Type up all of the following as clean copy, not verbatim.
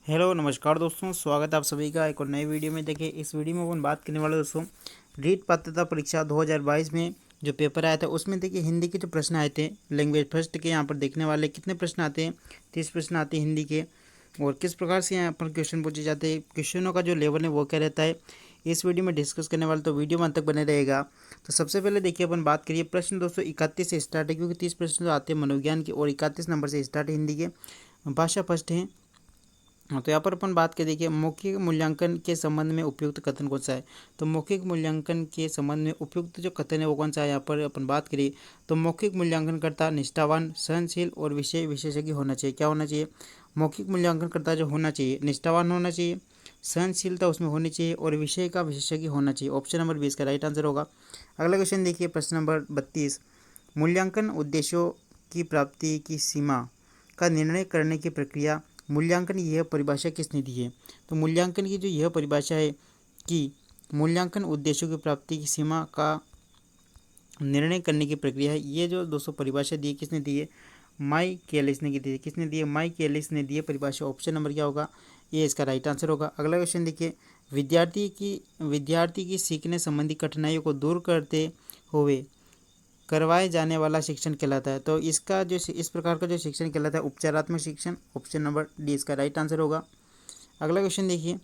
Hello नमस्कार दोस्तों, स्वागत है आप सभी का एक और नई वीडियो में। देखिए, इस वीडियो में अपन बात करने वाले दोस्तों रीट पात्रता परीक्षा 2022 में जो पेपर आया था उसमें देखिए हिंदी के जो प्रश्न आए थे लैंग्वेज फर्स्ट के। यहाँ पर देखने वाले कितने प्रश्न आते हैं, 30 प्रश्न आते हैं हिंदी के, और किस प्रकार से यहाँ पर क्वेश्चन पूछे जाते हैं, क्वेश्चनों का जो लेवल है वो क्या रहता है, इस वीडियो में डिस्कस करने वाले। तो वीडियो में अंत तक बने रहेगा। तो सबसे पहले देखिए अपन बात करिए प्रश्न दोस्तों 31 से स्टार्ट है, क्योंकि 30 प्रश्न जो आते हैं मनोविज्ञान के और 31 नंबर से स्टार्ट है हिंदी के। भाषा फर्स्ट है। हाँ, तो यहाँ पर अपन बात करें, देखिए मौखिक मूल्यांकन के संबंध में उपयुक्त कथन कौन सा है। तो मौखिक मूल्यांकन के संबंध में उपयुक्त जो कथन है वो कौन सा है, यहाँ पर अपन बात करें तो मौखिक मूल्यांकनकर्ता निष्ठावान, सहनशील और विषय विशेषज्ञ होना चाहिए। क्या होना चाहिए, मौखिक मूल्यांकनकर्ता जो होना चाहिए निष्ठावान होना चाहिए, सहनशीलता उसमें होनी चाहिए और विषय का विशेषज्ञ होना चाहिए। ऑप्शन नंबर 20 का राइट आंसर होगा। अगला क्वेश्चन देखिए, प्रश्न नंबर 32, मूल्यांकन उद्देश्यों की प्राप्ति की सीमा का निर्णय करने की प्रक्रिया मूल्यांकन की यह परिभाषा किसने दी है। तो मूल्यांकन की जो यह परिभाषा है कि मूल्यांकन उद्देश्यों की प्राप्ति की सीमा का निर्णय करने की प्रक्रिया है, ये जो दोस्तों परिभाषा दी है किसने दी है, माइकलिस ने दी है। किसने दी है, माइकलिस ने दी है परिभाषा। ऑप्शन नंबर क्या होगा, ये इसका राइट आंसर होगा। अगला क्वेश्चन देखिए, विद्यार्थी की सीखने संबंधी कठिनाइयों को दूर करते हुए करवाए जाने वाला शिक्षण कहलाता है। तो इसका जो इस प्रकार का जो शिक्षण कहलाता है उपचारात्मक शिक्षण। ऑप्शन नंबर डी इसका राइट आंसर होगा। अगला क्वेश्चन देखिए,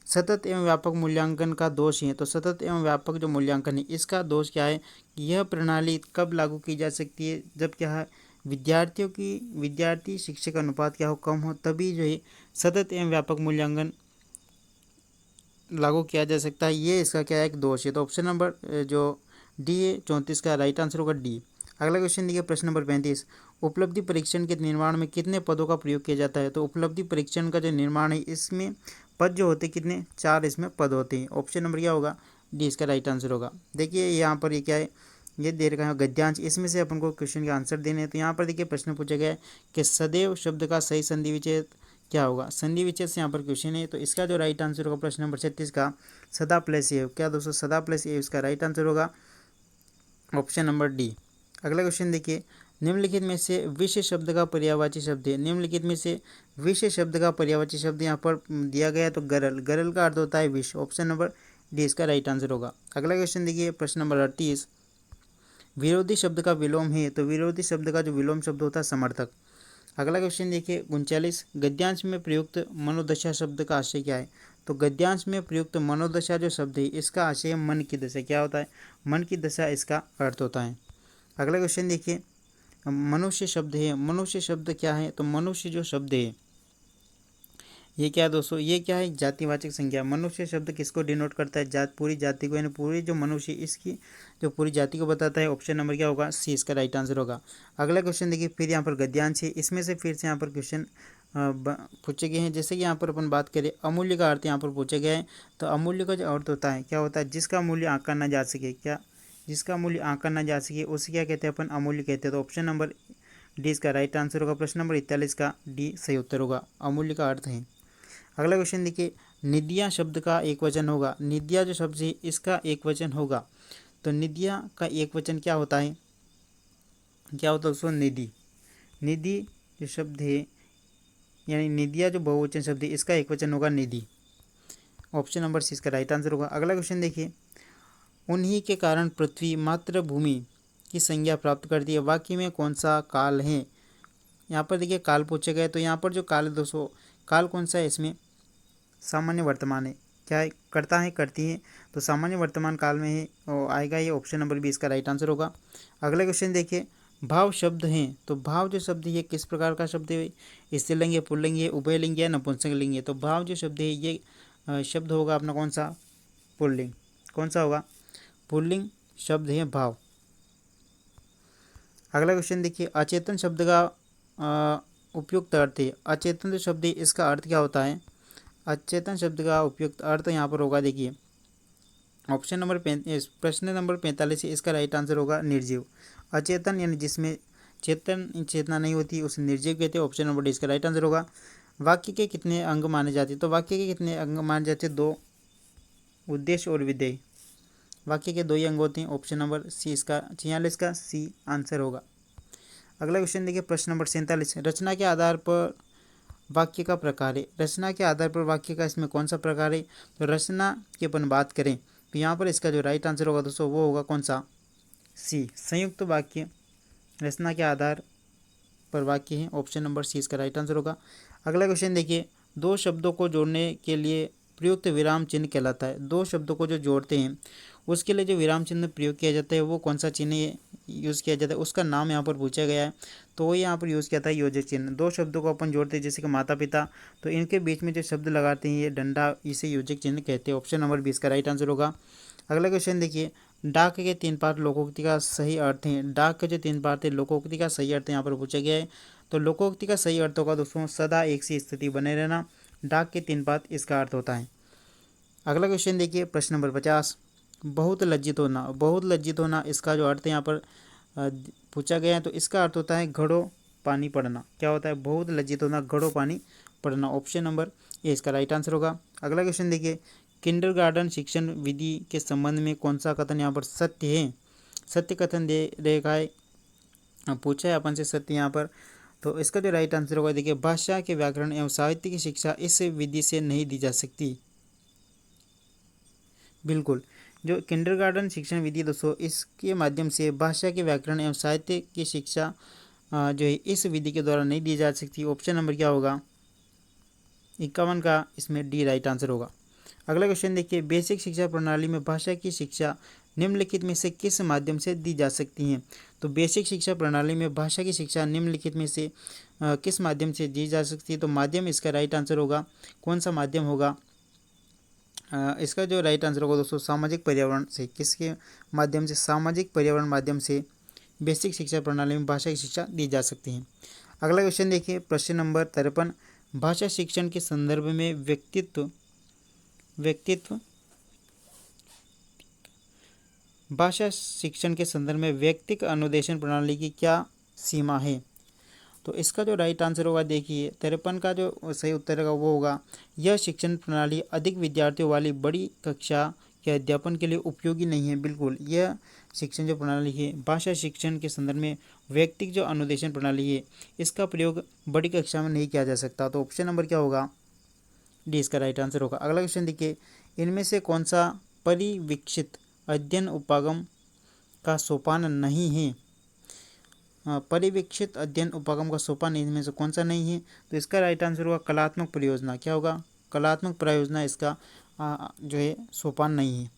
सतत एवं व्यापक मूल्यांकन का दोष है। तो सतत एवं व्यापक जो मूल्यांकन है इसका दोष क्या है, यह प्रणाली कब लागू की जा सकती है, जब क्या है विद्यार्थी शिक्षक अनुपात क्या हो, कम हो, तभी जो है सतत एवं व्यापक मूल्यांकन लागू किया जा सकता है। ये इसका क्या है, एक दोष है। तो ऑप्शन नंबर जो डी है 34 का राइट आंसर होगा डी। अगला क्वेश्चन देखिए, प्रश्न नंबर 35, उपलब्धि परीक्षण के निर्माण में कितने पदों का प्रयोग किया जाता है। तो उपलब्धि परीक्षण का जो निर्माण है इसमें पद जो होते हैं कितने, 4 इसमें पद होते हैं। ऑप्शन नंबर क्या होगा, डी इसका राइट आंसर होगा। देखिए यहाँ पर ये क्या है, ये दे रखा है गद्यांश, इसमें से अपन को क्वेश्चन के आंसर देने हैं। तो यहाँ पर देखिए प्रश्न पूछा गया है कि सदैव शब्द का सही संधि विच्छेद क्या होगा। संधि विच्छेद से यहाँ पर क्वेश्चन है, तो इसका जो राइट आंसर होगा प्रश्न नंबर 36 का सदा प्लस ए। क्या दोस्तों, सदा प्लस ए इसका राइट आंसर होगा। Option number D. अगला क्वेश्चन देखिए, निम्नलिखित में से विषय शब्द का पर्यायवाची शब्द है। निम्नलिखित में से विषय शब्द का पर्यायवाची शब्द यहाँ पर दिया गया है, तो गरल, गरल का अर्थ होता है विष। ऑप्शन नंबर डी इसका राइट आंसर होगा। अगला क्वेश्चन देखिए, प्रश्न नंबर 38, विरोधी शब्द का विलोम है। तो विरोधी शब्द का जो विलोम शब्द होता है समर्थक। अगला क्वेश्चन देखिए 39, गद्यांश में प्रयुक्त मनोदशा शब्द का आशय क्या है। तो गद्यांश में प्रयुक्त मनोदशा जो शब्द है इसका आशय मन की दशा। क्या होता है, मन की दशा इसका अर्थ होता है। अगला क्वेश्चन देखिए, मनुष्य शब्द है। मनुष्य शब्द क्या है, तो मनुष्य जो शब्द है ये क्या है दोस्तों, ये क्या है, जातिवाचक संज्ञा। मनुष्य शब्द किसको डिनोट करता है, जात, पूरी जाति को, यानी पूरी जो मनुष्य इसकी जो पूरी जाति को बताता है। ऑप्शन नंबर क्या होगा, सी इसका राइट आंसर होगा। अगला क्वेश्चन देखिए, फिर यहाँ पर गद्यांश है, इसमें से फिर से यहाँ पर क्वेश्चन पूछे गए हैं। जैसे कि यहाँ पर अपन बात करें अमूल्य का अर्थ यहाँ पर पूछा गया है। तो अमूल्य का जो अर्थ होता है क्या होता है, जिसका मूल्य आंका ना जा सके। क्या, जिसका मूल्य आंका ना जा सके उसे क्या कहते हैं अपन, अमूल्य कहते हैं। तो ऑप्शन नंबर डी इसका राइट आंसर होगा। प्रश्न नंबर 41 का डी सही उत्तर होगा, अमूल्य का अर्थ है। अगला क्वेश्चन देखिए, निधिया शब्द का एक वचन होगा। निधिया जो शब्द है इसका एक वचन होगा। तो निधिया का एक वचन क्या होता है, क्या होता है दोस्तों, निधि। निधि जो शब्द है यानी निधिया जो बहुवचन शब्द है इसका एक वचन होगा निधि। ऑप्शन नंबर सी इसका राइट आंसर होगा। अगला क्वेश्चन देखिए, उन्हीं के कारण पृथ्वी मातृभूमि की संज्ञा प्राप्त करती है, वाक्य में कौन सा काल है। यहाँ पर देखिए काल पूछे गए, तो यहाँ पर जो काल है दोस्तों, काल कौन सा है इसमें, सामान्य वर्तमान है। क्या है, करता है, करती है, तो सामान्य वर्तमान काल में है और आएगा ये। ऑप्शन नंबर 20 का राइट आंसर होगा। अगला क्वेश्चन देखिए, भाव शब्द हैं। तो भाव जो शब्द है ये किस प्रकार का शब्द है, स्त्रीलिंग है, पुल्लिंग है, उभयलिंग है, नपुंसकलिंग है। तो भाव जो शब्द है ये शब्द होगा अपना कौन सा, पुल्लिंग। कौन सा होगा, पुल्लिंग शब्द है भाव। अगला क्वेश्चन देखिए, अचेतन शब्द का उपयुक्त अर्थ है। अचेतन जो शब्द है इसका अर्थ क्या होता है, अचेतन शब्द का उपयुक्त अर्थ यहाँ पर होगा, देखिए ऑप्शन नंबर प्रश्न नंबर 45 है इसका राइट आंसर होगा निर्जीव। अचेतन यानी जिसमें चेतना नहीं होती उसे निर्जीव कहते हैं। ऑप्शन नंबर डी इसका राइट आंसर होगा। वाक्य के कितने अंग माने जाते हैं। तो वाक्य के कितने अंग माने जाते हैं, दो, उद्देश्य और विधेय। वाक्य के दो ही अंग होते हैं। ऑप्शन नंबर सी इसका 46 का सी आंसर होगा। अगला क्वेश्चन देखिए, प्रश्न नंबर 47, रचना के आधार पर वाक्य का प्रकार है। रचना के आधार पर वाक्य का इसमें कौन सा प्रकार है, तो रचना की अपन बात करें तो यहाँ पर इसका जो राइट आंसर होगा दोस्तों वो होगा कौन सा, सी, संयुक्त वाक्य रचना के आधार पर वाक्य है, ऑप्शन नंबर सी इसका राइट आंसर होगा। अगला क्वेश्चन देखिए, दो शब्दों को जोड़ने के लिए प्रयुक्त विराम चिन्ह कहलाता है। दो शब्दों को जो जोड़ते हैं उसके लिए जो विराम चिन्ह प्रयोग किया जाता है वो कौन सा चिन्ह यूज़ किया जाता है, उसका नाम यहाँ पर पूछा गया है। तो वो यहाँ पर यूज़ किया था योजक चिन्ह। दो शब्दों को अपन जोड़ते हैं जैसे कि माता पिता, तो इनके बीच में जो शब्द लगाते हैं ये डंडा, इसे योजक चिन्ह कहते हैं। ऑप्शन नंबर 20 का राइट आंसर होगा। अगला क्वेश्चन देखिए, डाक के 3 पार्ट लोकोक्ति का सही अर्थ है। डाक के जो 3 पार्ट थे लोकोक्ति का सही अर्थ यहाँ पर पूछा गया है। तो लोकोक्ति का सही अर्थ होगा दोस्तों सदा एक सी स्थिति बने रहना। डाक के 3 पार्ट इसका अर्थ होता है। अगला क्वेश्चन देखिए, प्रश्न नंबर 50, बहुत लज्जित होना। बहुत लज्जित होना इसका जो अर्थ यहाँ पर पूछा गया है तो इसका अर्थ होता है घड़ों पानी पड़ना। क्या होता है, बहुत लज्जित होना, घड़ों पानी पड़ना। ऑप्शन नंबर ए इसका राइट आंसर होगा। अगला क्वेश्चन देखिए, किंडरगार्टन शिक्षण विधि के संबंध में कौन सा कथन यहाँ पर सत्य है। सत्य कथन दे रेखा है, पूछा है अपन से सत्य यहाँ पर। तो इसका जो राइट आंसर होगा देखिए, भाषा के व्याकरण एवं साहित्य की शिक्षा इस विधि से नहीं दी जा सकती। बिल्कुल, जो किंडरगार्टन शिक्षण विधि दोस्तों इसके माध्यम से भाषा के व्याकरण एवं साहित्य की शिक्षा जो है इस विधि के द्वारा नहीं दी जा सकती। ऑप्शन नंबर क्या होगा, 51 का इसमें डी राइट आंसर होगा। अगला क्वेश्चन देखिए, बेसिक शिक्षा प्रणाली में भाषा की शिक्षा निम्नलिखित में से किस माध्यम से दी जा सकती है। तो बेसिक शिक्षा प्रणाली में भाषा की शिक्षा निम्नलिखित में से किस माध्यम से दी जा सकती है। तो माध्यम इसका राइट आंसर होगा, कौन सा माध्यम होगा, इसका जो राइट आंसर होगा दोस्तों सामाजिक पर्यावरण से। किसके माध्यम से, सामाजिक पर्यावरण माध्यम से बेसिक शिक्षा प्रणाली में भाषा की शिक्षा दी जा सकती है। अगला क्वेश्चन देखिए, प्रश्न नंबर 53, भाषा शिक्षण के संदर्भ में व्यक्तित्व भाषा शिक्षण के संदर्भ में व्यक्तिक अनुदेशन प्रणाली की क्या सीमा है। तो इसका जो राइट आंसर होगा देखिए 53 का जो सही उत्तर होगा वो होगा, यह शिक्षण प्रणाली अधिक विद्यार्थियों वाली बड़ी कक्षा के अध्यापन के लिए उपयोगी नहीं है। बिल्कुल, यह शिक्षण जो प्रणाली है भाषा शिक्षण के संदर्भ में व्यक्तिक जो अनुदेशन प्रणाली है इसका प्रयोग बड़ी कक्षा में नहीं किया जा सकता। तो ऑप्शन नंबर क्या होगा, डी इसका राइट आंसर होगा। अगला क्वेश्चन देखिए, इनमें से कौन सा परिवीक्षित अध्ययन उपागम का सोपान नहीं है। परिवीक्षित अध्ययन उपागम का सोपान इनमें से कौन सा नहीं है। तो इसका राइट आंसर होगा कलात्मक परियोजना। क्या होगा, कलात्मक परियोजना इसका जो है सोपान नहीं है।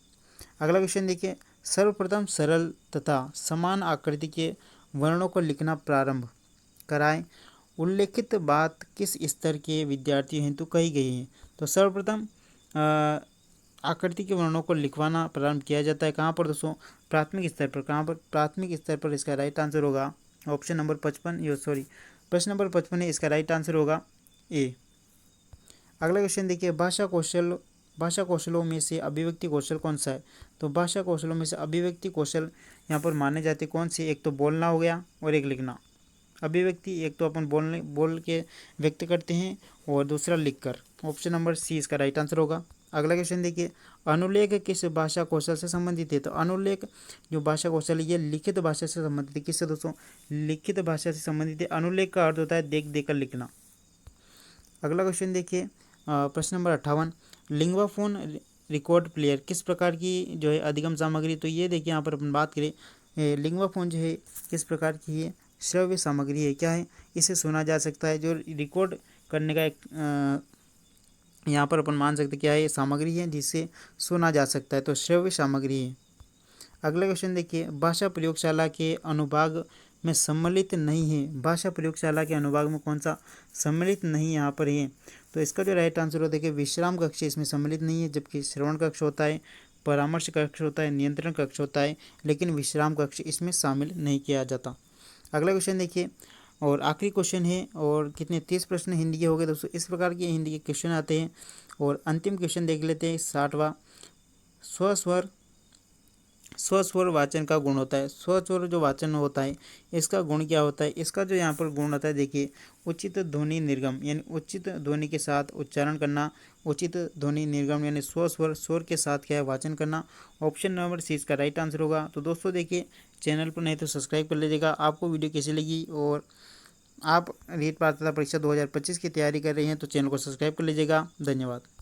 अगला क्वेश्चन देखिए, सर्वप्रथम सरल तथा समान आकृति के वर्णों को लिखना प्रारंभ कराएं। उल्लेखित बात किस स्तर के विद्यार्थियों हेतु कही गई है। तो सर्वप्रथम आकृति के वर्णों को लिखवाना प्रारंभ किया जाता है कहाँ पर दोस्तों, प्राथमिक स्तर पर। कहाँ पर, प्राथमिक स्तर पर। इसका राइट आंसर होगा ऑप्शन नंबर 55 प्रश्न नंबर 55 है, इसका राइट आंसर होगा ए। अगला क्वेश्चन देखिए, भाषा कौशलों में से अभिव्यक्ति कौशल कौन सा है। तो भाषा कौशलों में से अभिव्यक्ति कौशल यहाँ पर माने जाते कौन से, एक तो बोलना हो गया और एक लिखना। अभिव्यक्ति एक तो अपन बोल के व्यक्त करते हैं और दूसरा लिखकर। ऑप्शन नंबर सी इसका राइट आंसर होगा। अगला क्वेश्चन देखिए, अनुलेख किस भाषा कौशल से संबंधित है। तो अनुलेख जो भाषा कौशल है ये लिखित भाषा से संबंधित है। किससे दोस्तों, लिखित भाषा से संबंधित है। अनुलेख का अर्थ होता है देख देख कर लिखना। अगला क्वेश्चन देखिए, प्रश्न नंबर 58, लिंग्वाफोन रिकॉर्ड प्लेयर किस प्रकार की जो है अधिगम सामग्री। तो ये देखिए यहाँ पर अपन बात करें, लिंग्वाफोन जो है किस प्रकार की है, श्रव्य सामग्री है। क्या है, इसे सुना जा सकता है। जो रिकॉर्ड करने का एक यहाँ पर अपन मान सकते क्या है, ये सामग्री है जिसे सुना जा सकता है। तो श्रव्य सामग्री है। अगला क्वेश्चन देखिए, भाषा प्रयोगशाला के अनुभाग में सम्मिलित नहीं है। भाषा प्रयोगशाला के अनुभाग में कौन सा सम्मिलित नहीं यहाँ पर है। तो इसका जो राइट आंसर होता है देखिए विश्राम कक्ष इसमें सम्मिलित नहीं है, जबकि श्रवण कक्ष होता है, परामर्श कक्ष होता है, नियंत्रण कक्ष होता है, लेकिन विश्राम कक्ष इसमें शामिल नहीं किया जाता। अगला क्वेश्चन देखिए, और आखिरी क्वेश्चन है, और कितने 30 प्रश्न हिंदी के हो गए दोस्तों। इस प्रकार के हिंदी के क्वेश्चन आते हैं। और अंतिम क्वेश्चन देख लेते हैं 60वां, स्वस्वर वाचन का गुण होता है। स्वस्वर जो वाचन होता है इसका गुण क्या होता है। इसका जो यहाँ पर गुण होता है देखिए उचित ध्वनि निर्गम, यानी उचित ध्वनि के साथ उच्चारण करना। उचित ध्वनि निर्गम यानी स्वर के साथ क्या है, वाचन करना। ऑप्शन नंबर सी इसका राइट आंसर होगा। तो दोस्तों देखिए, चैनल पर नहीं तो सब्सक्राइब कर लीजिएगा। आपको वीडियो कैसी लगी और आप रीट पात्रता परीक्षा 2025 की तैयारी कर रही हैं तो चैनल को सब्सक्राइब कर लीजिएगा। धन्यवाद।